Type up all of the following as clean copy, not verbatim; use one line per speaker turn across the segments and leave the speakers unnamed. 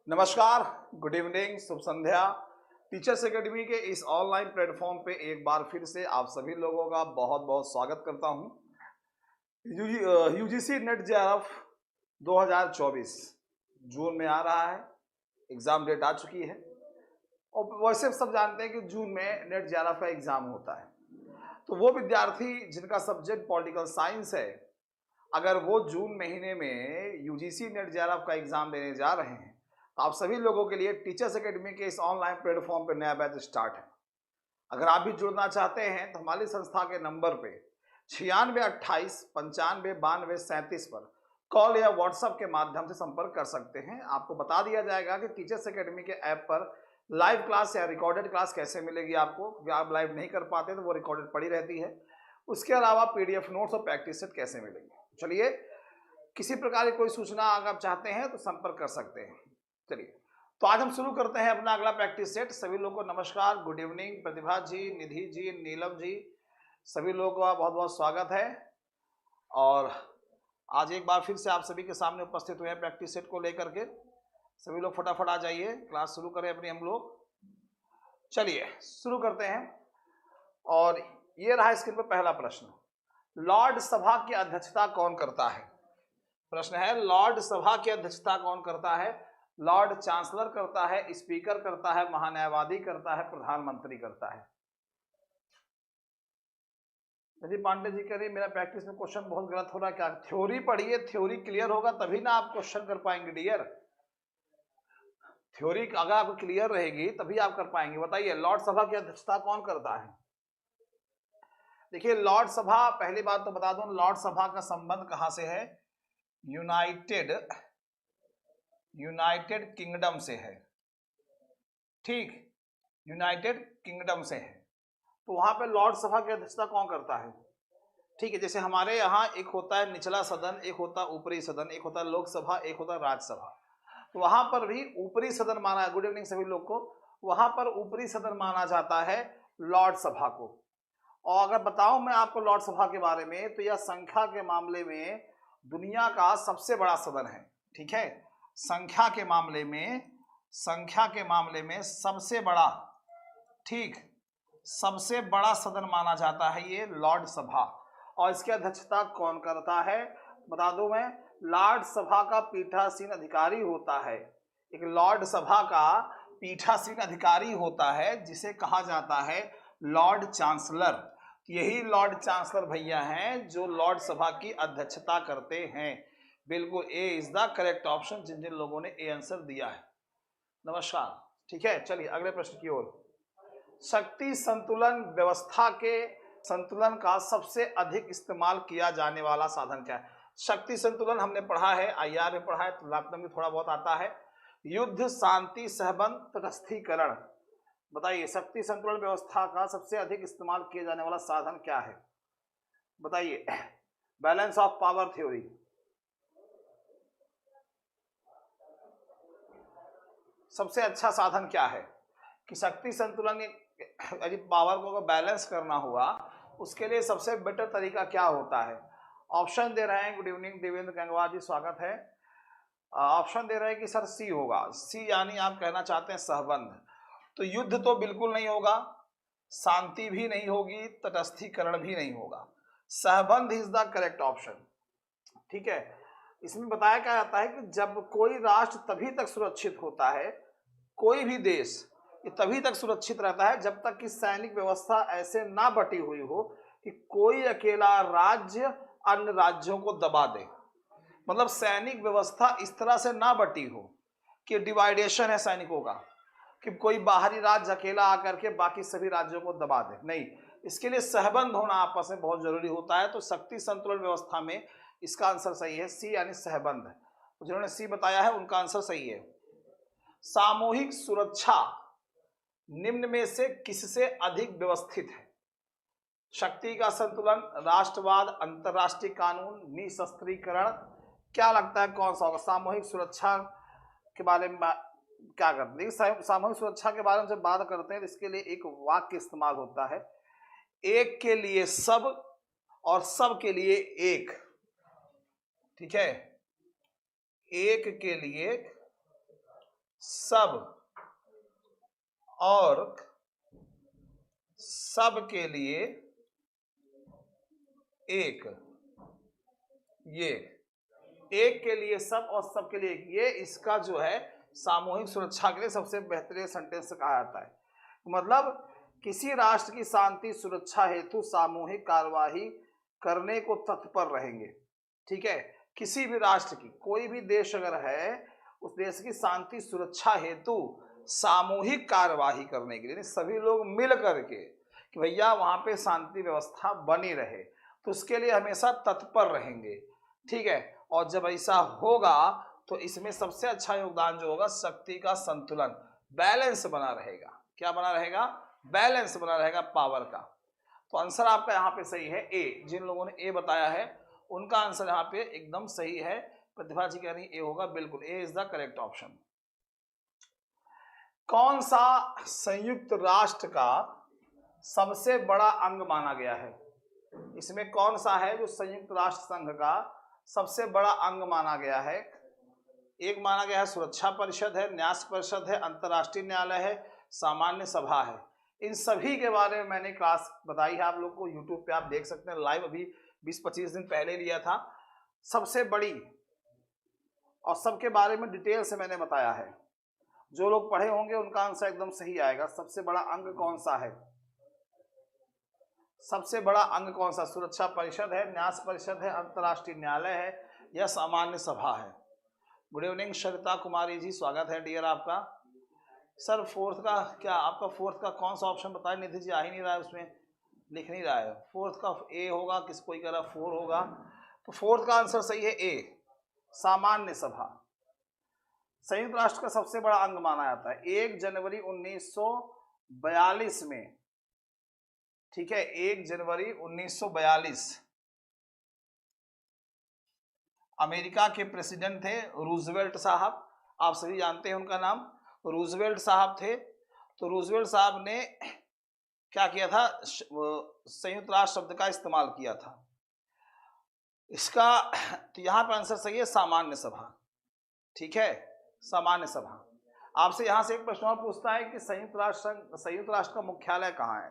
नमस्कार, good evening, शुभ संध्या। Teachers academy के इस ऑनलाइन प्लेटफॉर्म पे एक बार फिर से आप सभी लोगों का बहुत बहुत स्वागत करता हूं। यूजीसी नेट जेआरएफ 2024 जून में आ रहा है। एग्ज़ाम डेट आ चुकी है और वैसे सब जानते हैं कि जून में नेट जेआरएफ का एग्ज़ाम होता है। तो वो विद्यार्थी जिनका सब्जेक्ट पॉलिटिकल साइंस है, अगर वो जून महीने में यूजीसी नेट जेआरएफ का एग्ज़ाम देने जा रहे हैं, आप सभी लोगों के लिए टीचर्स एकेडमी के इस ऑनलाइन प्लेटफॉर्म पर नया बैच स्टार्ट है। अगर आप भी जुड़ना चाहते हैं तो हमारी संस्था के नंबर पे 9628 95 92 37 पर कॉल या व्हाट्सएप के माध्यम से संपर्क कर सकते हैं। आपको बता दिया जाएगा कि टीचर्स एकेडमी के ऐप पर लाइव क्लास या रिकॉर्डेड क्लास कैसे मिलेगी आपको, क्योंकि आप लाइव नहीं कर पाते तो वो रिकॉर्डेड पड़ी रहती है। उसके अलावा पीडीएफ नोट्स और प्रैक्टिस सेट कैसे मिलेंगे। चलिए, किसी प्रकार की कोई सूचना अगर आप चाहते हैं तो संपर्क कर सकते हैं। चलिए, तो आज हम शुरू करते हैं अपना अगला प्रैक्टिस सेट। सभी लोगों को नमस्कार, गुड इवनिंग। प्रतिभा जी, निधि जी, नीलम जी, सभी लोगों का बहुत बहुत स्वागत है। और आज एक बार फिर से आप सभी के सामने उपस्थित हुए हैं प्रैक्टिस सेट को लेकर के। सभी लोग फटाफट आ जाइए, क्लास शुरू करें अपनी हम लोग। चलिए शुरू करते हैं। और ये रहा स्क्रीन पर पहला प्रश्न, लॉर्ड सभा की अध्यक्षता कौन करता है। प्रश्न है, लॉर्ड सभा की अध्यक्षता कौन करता है। लॉर्ड चांसलर करता है, स्पीकर करता है, महान्यायवादी करता है, प्रधानमंत्री करता है। यदि पांडे जी कह रही मेरा प्रैक्टिस में क्वेश्चन बहुत गलत हो रहा है, क्या थ्योरी पढ़िए, थ्योरी क्लियर होगा तभी ना आप क्वेश्चन कर पाएंगे डियर। थ्योरी अगर आपको क्लियर रहेगी तभी आप कर पाएंगे। बताइए, लॉर्ड सभा की अध्यक्षता कौन करता है। देखिए, लॉर्ड सभा, पहली बात तो बता दूं, लॉर्ड सभा का संबंध कहां से है। यूनाइटेड किंगडम से है। ठीक, यूनाइटेड किंगडम से है। तो वहां पे लॉर्ड सभा की अध्यक्षता कौन करता है। ठीक है, जैसे हमारे यहाँ एक होता है निचला सदन, एक होता है ऊपरी सदन, एक होता है लोकसभा, एक होता है राज्यसभा। तो वहां पर भी ऊपरी सदन माना है, गुड इवनिंग सभी लोग को, वहां पर ऊपरी सदन माना जाता है लॉर्ड सभा को। और अगर बताऊं मैं आपको लॉर्ड सभा के बारे में, तो यह संख्या के मामले में दुनिया का सबसे बड़ा सदन है। ठीक है, संख्या के मामले में सबसे बड़ा, ठीक, सबसे बड़ा सदन माना जाता है ये लॉर्ड सभा। और इसकी अध्यक्षता कौन करता है, बता दूं मैं, लॉर्ड सभा का पीठासीन अधिकारी होता है। एक लॉर्ड सभा का पीठासीन अधिकारी होता है जिसे कहा जाता है लॉर्ड चांसलर। यही लॉर्ड चांसलर भैया हैं जो लॉर्ड सभा की अध्यक्षता करते हैं। बिल्कुल, ए इज द करेक्ट ऑप्शन, जिन जिन लोगों ने ए आंसर दिया है। नमस्कार। ठीक है, चलिए अगले प्रश्न की ओर। शक्ति संतुलन व्यवस्था के संतुलन का सबसे अधिक इस्तेमाल किया जाने वाला साधन क्या है। शक्ति संतुलन हमने पढ़ा है, आईआर में पढ़ा है, तुलनात्मक में थोड़ा बहुत आता है। युद्ध, शांति, सहबंध, तटस्थीकरण। बताइए, शक्ति संतुलन व्यवस्था का सबसे अधिक इस्तेमाल किया जाने वाला साधन क्या है। बताइए, बैलेंस ऑफ पावर थ्योरी। सबसे अच्छा साधन क्या है कि शक्ति संतुलन, यदि पावर को बैलेंस करना हुआ, उसके लिए सबसे बेटर तरीका क्या होता है। ऑप्शन दे रहे हैं, गुड इवनिंग देवेंद्र गंगवार जी, स्वागत है। ऑप्शन दे रहे हैं कि सर सी होगा। सी यानी आप कहना चाहते हैं सहबंध। तो युद्ध तो बिल्कुल नहीं होगा, शांति भी नहीं होगी, तटस्थीकरण भी नहीं होगा। सहबंध इज द करेक्ट ऑप्शन। ठीक है, इसमें बताया क्या जाता है कि जब कोई राष्ट्र तभी तक सुरक्षित होता है, कोई भी देश ये तभी तक सुरक्षित रहता है जब तक कि सैनिक व्यवस्था ऐसे ना बटी हुई हो कि कोई अकेला राज्य अन्य राज्यों को दबा दे। मतलब सैनिक व्यवस्था इस तरह से ना बटी हो कि डिवाइडेशन है सैनिकों का, कि कोई बाहरी राज्य अकेला आकर के बाकी सभी राज्यों को दबा दे, नहीं। इसके लिए सहबंध होना आपस में बहुत जरूरी होता है। तो शक्ति संतुलन व्यवस्था में इसका आंसर सही है, सी यानी सहबंध। जिन्होंने सी बताया है उनका आंसर सही है। सामूहिक सुरक्षा निम्न में से किससे अधिक व्यवस्थित है। शक्ति का संतुलन, राष्ट्रवाद, अंतरराष्ट्रीय कानून, निशस्त्रीकरण। क्या लगता है कौन सा होगा। सामूहिक सुरक्षा के बारे में क्या करते हैं, सामूहिक सुरक्षा के बारे में जब बात करते हैं तो इसके लिए एक वाक्य इस्तेमाल होता है, एक के लिए सब और सब के लिए एक। ठीक है, एक के लिए सब और सब के लिए एक, ये एक के लिए सब और सब के लिए एक, ये इसका जो है सामूहिक सुरक्षा के लिए सबसे बेहतरीन सेंटेंस कहा जाता है। मतलब किसी राष्ट्र की शांति सुरक्षा हेतु सामूहिक कार्यवाही करने को तत्पर रहेंगे। ठीक है, किसी भी राष्ट्र की, कोई भी देश अगर है, उस देश की शांति सुरक्षा हेतु सामूहिक कार्यवाही करने के लिए, सभी लोग मिल करके कि भैया वहां पे शांति व्यवस्था बनी रहे, तो उसके लिए हमेशा तत्पर रहेंगे। ठीक है, और जब ऐसा होगा तो इसमें सबसे अच्छा योगदान जो होगा, शक्ति का संतुलन, बैलेंस बना रहेगा। क्या बना रहेगा? बैलेंस बना रहेगा पावर का। तो आंसर आपका यहाँ पे सही है ए। जिन लोगों ने ए बताया है उनका आंसर यहाँ पे एकदम सही है। प्रतिभा जी कह रही ए होगा, बिल्कुल ए इज द करेक्ट ऑप्शन। कौन सा संयुक्त राष्ट्र का सबसे बड़ा अंग माना गया है? इसमें कौन सा है जो संयुक्त राष्ट्र संघ का सबसे बड़ा अंग माना गया है? एक माना गया है सुरक्षा परिषद है, न्यास परिषद है, अंतर्राष्ट्रीय न्यायालय है, सामान्य सभा है। इन सभी के बारे में मैंने क्लास बताई है आप लोग को, यूट्यूब पे आप देख सकते हैं, लाइव अभी 20-25 दिन पहले लिया था। सबसे बड़ी और सबके बारे में डिटेल से मैंने बताया है। जो लोग पढ़े होंगे उनका आंसर एकदम सही आएगा। सबसे बड़ा अंग कौन सा है? सबसे बड़ा अंग कौन सा? सुरक्षा परिषद है, न्यास परिषद है, अंतर्राष्ट्रीय न्यायालय है या सामान्य सभा है? गुड इवनिंग सरिता कुमारी जी, स्वागत है डियर आपका। सर फोर्थ का क्या, आपका फोर्थ का कौन सा ऑप्शन बताए? निधि जी आ ही नहीं रहा है, उसमें लिख नहीं रहा है। फोर्थ का ए होगा, किस कोई कह रहा 4 होगा, तो फोर्थ का आंसर सही है ए, सामान्य सभा। संयुक्त राष्ट्र का सबसे बड़ा अंग माना जाता है। 1 जनवरी 1942 में, ठीक है, 1 जनवरी 1942 अमेरिका के प्रेसिडेंट थे रूजवेल्ट साहब। आप सभी जानते हैं उनका नाम, रूजवेल्ट साहब थे। तो रूजवेल्ट साहब ने क्या किया था? संयुक्त राष्ट्र शब्द का इस्तेमाल किया था। इसका तो यहाँ पर आंसर सही है सामान्य सभा। ठीक है, सामान्य सभा। आपसे यहाँ से एक प्रश्न और पूछता है कि संयुक्त राष्ट्र का मुख्यालय कहाँ है?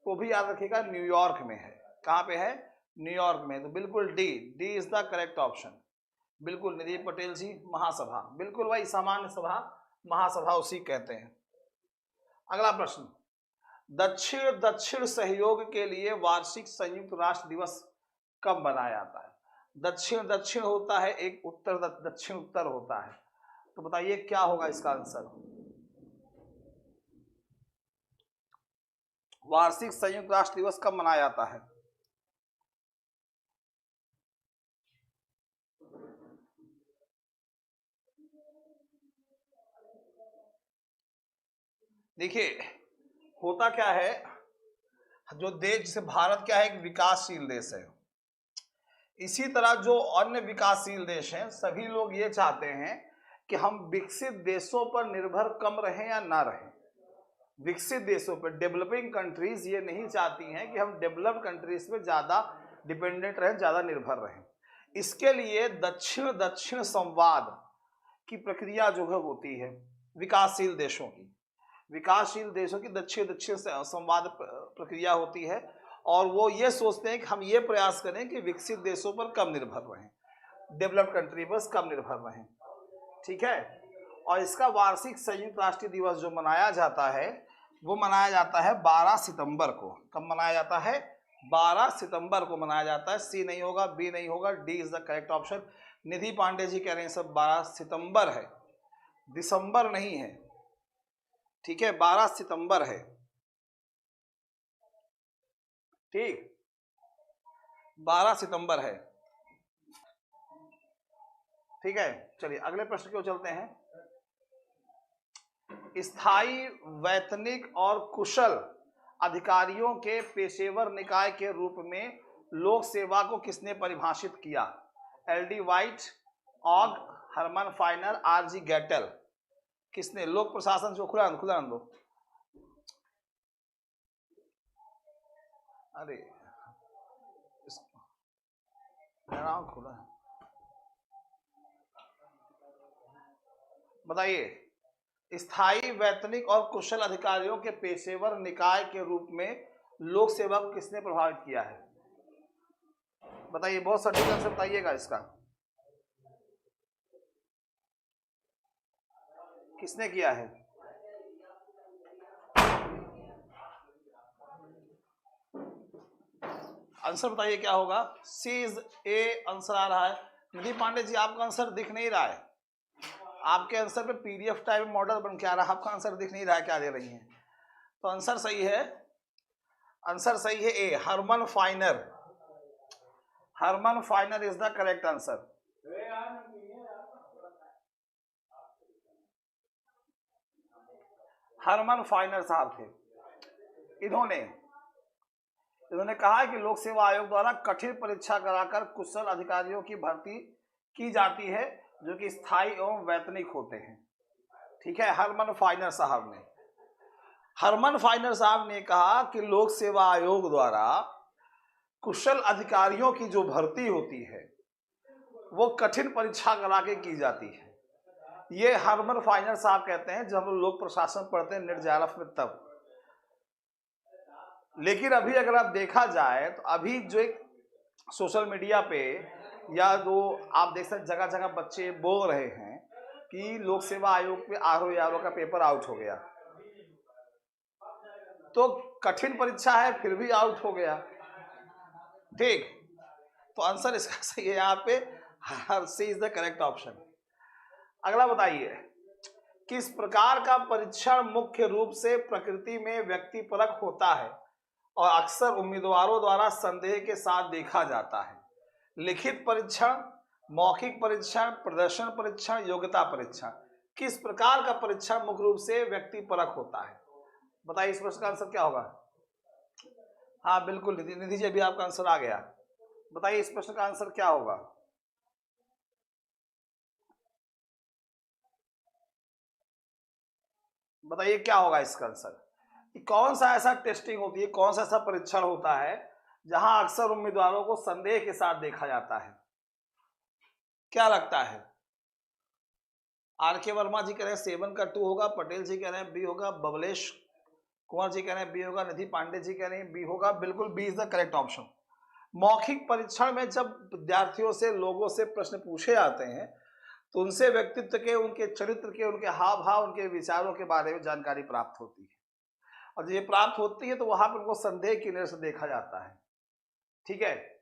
तो भी याद रखिएगा न्यूयॉर्क में है। कहाँ पे है? न्यूयॉर्क में। तो बिल्कुल D is the correct option. बिल्कुल निधि पटेल जी, महासभा, बिल्कुल वही सामान्य सभा, महासभा उसी कहते हैं। अगला प्रश्न, दक्षिण दक्षिण सहयोग के लिए वार्षिक संयुक्त राष्ट्र दिवस कब मनाया जाता है? दक्षिण दक्षिण होता है एक, उत्तर दक्षिण उत्तर होता है। तो बताइए क्या होगा इसका आंसर? वार्षिक संयुक्त राष्ट्र दिवस कब मनाया जाता है? देखिए होता क्या है, जो देश, जैसे भारत क्या है, एक विकासशील देश है, इसी तरह जो अन्य विकासशील देश हैं सभी लोग ये चाहते हैं कि हम विकसित देशों पर निर्भर कम रहें या ना रहें। विकसित देशों पर, डेवलपिंग कंट्रीज ये नहीं चाहती हैं कि हम डेवलप्ड कंट्रीज पे ज़्यादा डिपेंडेंट रहें, ज़्यादा निर्भर रहें। इसके लिए दक्षिण दक्षिण संवाद की प्रक्रिया जो है होती है विकासशील देशों की, विकासशील देशों की दक्षिण दक्षिण संवाद प्रक्रिया होती है, और वो ये सोचते हैं कि हम ये प्रयास करें कि विकसित देशों पर कम निर्भर रहें, डेवलप्ड कंट्री पर कम निर्भर रहें। ठीक है, और इसका वार्षिक संयुक्त राष्ट्रीय दिवस जो मनाया जाता है वो मनाया जाता है 12 सितंबर को। कब मनाया जाता है? 12 सितंबर को मनाया जाता है। सी नहीं होगा, बी नहीं होगा, D is the correct option. Nidhi Pandey ji कह रहे हैं सब 12 सितंबर है, दिसंबर नहीं है। ठीक है, 12 सितंबर है। ठीक, 12 सितंबर है। ठीक है, चलिए अगले प्रश्न की ओर चलते हैं। स्थायी वैतनिक और कुशल अधिकारियों के पेशेवर निकाय के रूप में लोक सेवा को किसने परिभाषित किया? L D. White, Ogg, Herman Finer, R G. Gettell. किसने? लोक प्रशासन जो खुला दो। अरे खुला, बताइए स्थायी वैतनिक और कुशल अधिकारियों के पेशेवर निकाय के रूप में लोक सेवा को किसने प्रभावित किया है? बताइए, बहुत सटीक आंसर बताइएगा इसका। किसने किया है? आंसर बताइए क्या होगा? सी इज ए आंसर आ रहा है। निधि पांडे जी, आपका आंसर दिख नहीं रहा है। आपके आंसर पे पीडीएफ टाइप मॉडल बन के आ रहा है, आपका आंसर दिख नहीं रहा है, क्या दे रही हैं? तो आंसर सही है, आंसर सही है A, Herman Finer. Herman Finer is the correct answer. Herman Finer साहब थे। इन्होंने कहा कि लोक सेवा आयोग द्वारा कठिन परीक्षा कराकर कुशल अधिकारियों की भर्ती की जाती है जो कि स्थायी एवं वैतनिक होते हैं। ठीक है, हरमन फाइनर साहब ने। हरमन फाइनर साहब ने कहा कि लोक सेवा आयोग द्वारा कुशल अधिकारियों की जो भर्ती होती है वो कठिन परीक्षा करा के की जाती है। ये हरमन फाइनर साहब कहते हैं जब हम लोक प्रशासन पढ़ते हैं नेट जेआरएफ में तब। लेकिन अभी अगर आप देखा जाए तो अभी जो एक सोशल मीडिया पे या जो आप देख सकते जगह जगह बच्चे बोल रहे हैं कि लोक सेवा आयोग पे आरओ का पेपर आउट हो गया, तो कठिन परीक्षा है फिर भी आउट हो गया। ठीक, तो आंसर इसका सही है यहाँ पे, सी इज द करेक्ट ऑप्शन। अगला बताइए, किस प्रकार का परीक्षण मुख्य रूप से प्रकृति में व्यक्तिपरक होता है और अक्सर उम्मीदवारों द्वारा संदेह के साथ देखा जाता है? लिखित परीक्षण, मौखिक परीक्षण, प्रदर्शन परीक्षण, योग्यता परीक्षण। किस प्रकार का परीक्षण मुख्य रूप से व्यक्तिपरक होता है? बताइए, इस प्रश्न का आंसर क्या होगा? हाँ बिल्कुल निधि जी, अभी आपका आंसर आ गया। बताइए इस प्रश्न का आंसर क्या होगा? बताइए क्या होगा इसका आंसर? कौन सा ऐसा टेस्टिंग होती है, कौन सा ऐसा परीक्षण होता है जहां अक्सर उम्मीदवारों को संदेह के साथ देखा जाता है? क्या लगता है? आर के वर्मा जी कह रहे हैं 7 का 2 होगा, पटेल जी कह रहे हैं बी होगा, बबलेश कुमार जी कह रहे हैं बी होगा, निधि पांडे जी कह रहे हैं बी होगा। बिल्कुल B is the correct option. मौखिक परीक्षण में जब विद्यार्थियों से, लोगों से प्रश्न पूछे जाते हैं तो उनसे व्यक्तित्व के, उनके चरित्र के, उनके हाव भाव, उनके विचारों के बारे में जानकारी प्राप्त होती है, और जब ये प्राप्त होती है तो वहां पर उनको संदेह की नजर से देखा जाता है। ठीक है,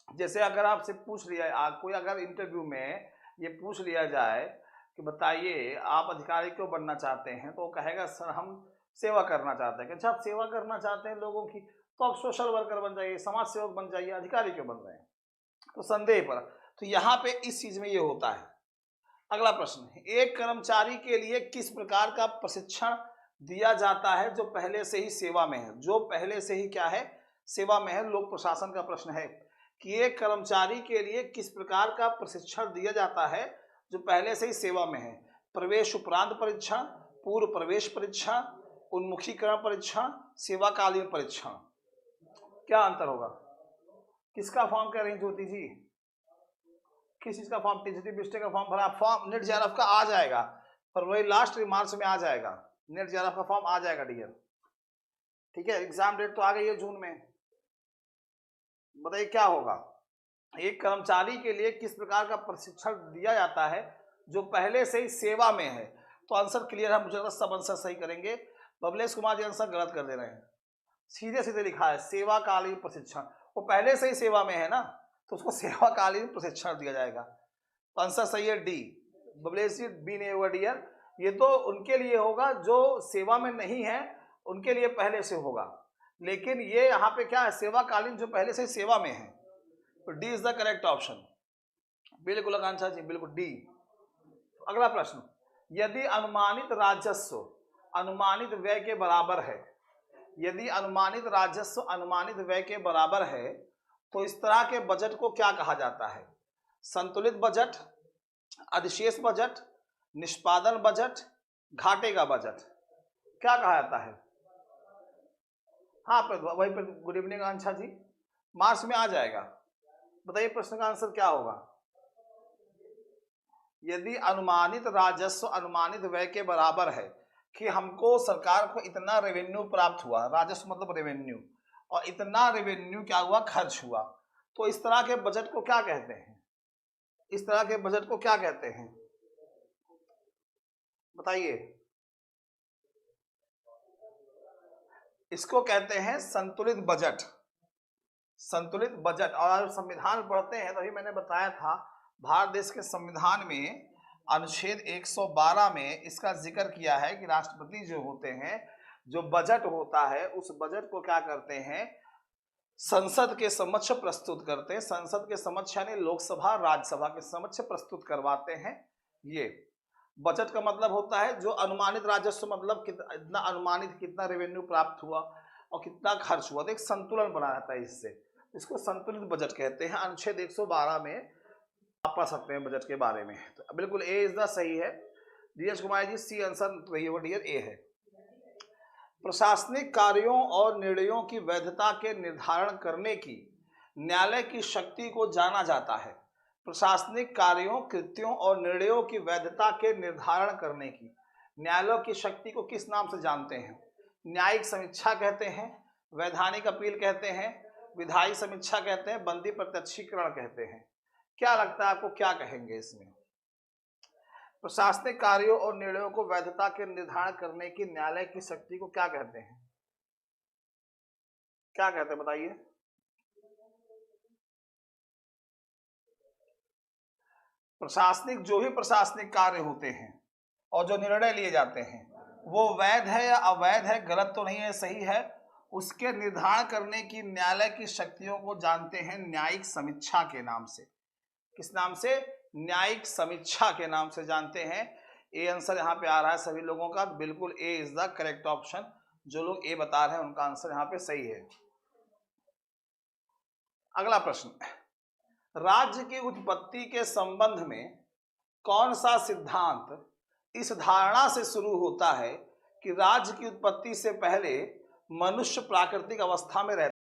जैसे अगर आपसे पूछ लिया, कोई अगर इंटरव्यू में ये पूछ लिया जाए कि बताइए आप अधिकारी क्यों बनना चाहते हैं, तो वो कहेगा सर हम सेवा करना चाहते हैं। अच्छा, आप सेवा करना चाहते हैं लोगों की, तो आप सोशल वर्कर बन जाइए, समाज सेवक बन जाइए, अधिकारी क्यों बन रहे हैं? तो संदेह पर, तो यहाँ पे इस चीज में ये होता है। अगला प्रश्न, एक कर्मचारी के लिए किस प्रकार का प्रशिक्षण दिया जाता है जो पहले से ही सेवा में है? जो पहले से ही क्या है? सेवा में है। लोक प्रशासन का प्रश्न है कि एक कर्मचारी के लिए किस प्रकार का प्रशिक्षण दिया जाता है जो पहले से ही सेवा में है? प्रवेश उपरांत परीक्षण, पूर्व प्रवेश परीक्षण, उन्मुखीकरण परीक्षण, सेवाकालीन परीक्षण। क्या अंतर होगा? किसका फॉर्म कह रही ज्योति जी? किस चीज का फॉर्म? टीजीटी बिस्टे का फॉर्म भरा? फॉर्म नेट जेआरएफ का आ जाएगा, फरवरी लास्ट मार्च में आ जाएगा, नेट जेआरएफ का फॉर्म आ जाएगा डियर। ठीक है, एग्जाम डेट तो आ गई है जून में। बताइए क्या होगा? एक कर्मचारी के लिए किस प्रकार का प्रशिक्षण दिया जाता है जो पहले से ही सेवा में है? तो आंसर क्लियर है, मुझे लगता है सब आंसर सही करेंगे। बबलेश कुमार जी आंसर गलत कर दे रहे हैं, सीधे सीधे लिखा है सेवाकालीन प्रशिक्षण। वो पहले से ही सेवा में है ना, तो उसको सेवाकालीन प्रशिक्षण दिया जाएगा। तो आंसर सही है डी। बबलेश जी बी नहीं होगा डियर, ये तो उनके लिए होगा जो सेवा में नहीं है, उनके लिए पहले से होगा। लेकिन ये यहाँ पे क्या है? सेवाकालीन, जो पहले से सेवा में है। तो D is the correct option. बिल्कुल आकांक्षा जी, बिल्कुल डी। अगला प्रश्न, यदि अनुमानित राजस्व अनुमानित व्यय के बराबर है, यदि अनुमानित राजस्व अनुमानित व्यय के बराबर है तो इस तरह के बजट को क्या कहा जाता है? संतुलित बजट, अधिशेष बजट, निष्पादन बजट, घाटे का बजट। क्या कहा जाता है? हाँ वही पर। गुड इवनिंग आंशा जी, मार्च में आ जाएगा। बताइए प्रश्न का आंसर क्या होगा? यदि अनुमानित राजस्व अनुमानित व्यय के बराबर है, कि हमको सरकार को इतना रेवेन्यू प्राप्त हुआ, राजस्व मतलब रेवेन्यू, और इतना रेवेन्यू क्या हुआ, खर्च हुआ, तो इस तरह के बजट को क्या कहते हैं? इस तरह के बजट को क्या कहते हैं, बताइए? इसको कहते हैं संतुलित बजट। संतुलित बजट। और संविधान पढ़ते हैं तभी मैंने बताया था, भारत देश के संविधान में अनुच्छेद 112 में इसका जिक्र किया है कि राष्ट्रपति जो होते हैं, जो बजट होता है उस बजट को क्या करते हैं, संसद के समक्ष प्रस्तुत करते हैं। संसद के समक्ष यानी लोकसभा राज्यसभा के समक्ष प्रस्तुत करवाते हैं। ये बजट का मतलब होता है जो अनुमानित राजस्व, मतलब कितना अनुमानित, कितना रेवेन्यू प्राप्त हुआ और कितना खर्च हुआ, तो एक संतुलन बना रहता है। इससे इसको संतुलित बजट कहते हैं। अनुच्छेद 112 में आप पढ़ सकते हैं बजट के बारे में। तो बिल्कुल ए इज द सही है। धीरज कुमार जी, सी आंसर रही है, डियर ए है। प्रशासनिक कार्यों और निर्णयों की वैधता के निर्धारण करने की न्यायालय की शक्ति को जाना जाता है। प्रशासनिक कार्यों, कृत्यों और निर्णयों की वैधता के निर्धारण करने की न्यायालयों की शक्ति को किस नाम से जानते हैं? न्यायिक समीक्षा कहते हैं, वैधानिक अपील कहते हैं, विधायी समीक्षा कहते हैं, बंदी प्रत्यक्षीकरण कहते हैं। क्या लगता है आपको, क्या कहेंगे इसमें? प्रशासनिक कार्यों और निर्णयों को वैधता के निर्धारण करने की न्यायालय की शक्ति को क्या कहते हैं? क्या कहते हैं बताइए? प्रशासनिक, जो भी प्रशासनिक कार्य होते हैं और जो निर्णय लिए जाते हैं वो वैध है या अवैध है, गलत तो नहीं है, सही है, उसके निर्धारण करने की न्यायालय की शक्तियों को जानते हैं न्यायिक समीक्षा के नाम से। किस नाम से? न्यायिक समीक्षा के नाम से जानते हैं। ए आंसर यहाँ पे आ रहा है सभी लोगों का, बिल्कुल ए इज द करेक्ट ऑप्शन। जो लोग ए बता रहे हैं उनका आंसर यहाँ पे सही है। अगला प्रश्न, राज्य की उत्पत्ति के संबंध में कौन सा सिद्धांत इस धारणा से शुरू होता है कि राज्य की उत्पत्ति से पहले मनुष्य प्राकृतिक अवस्था में रहता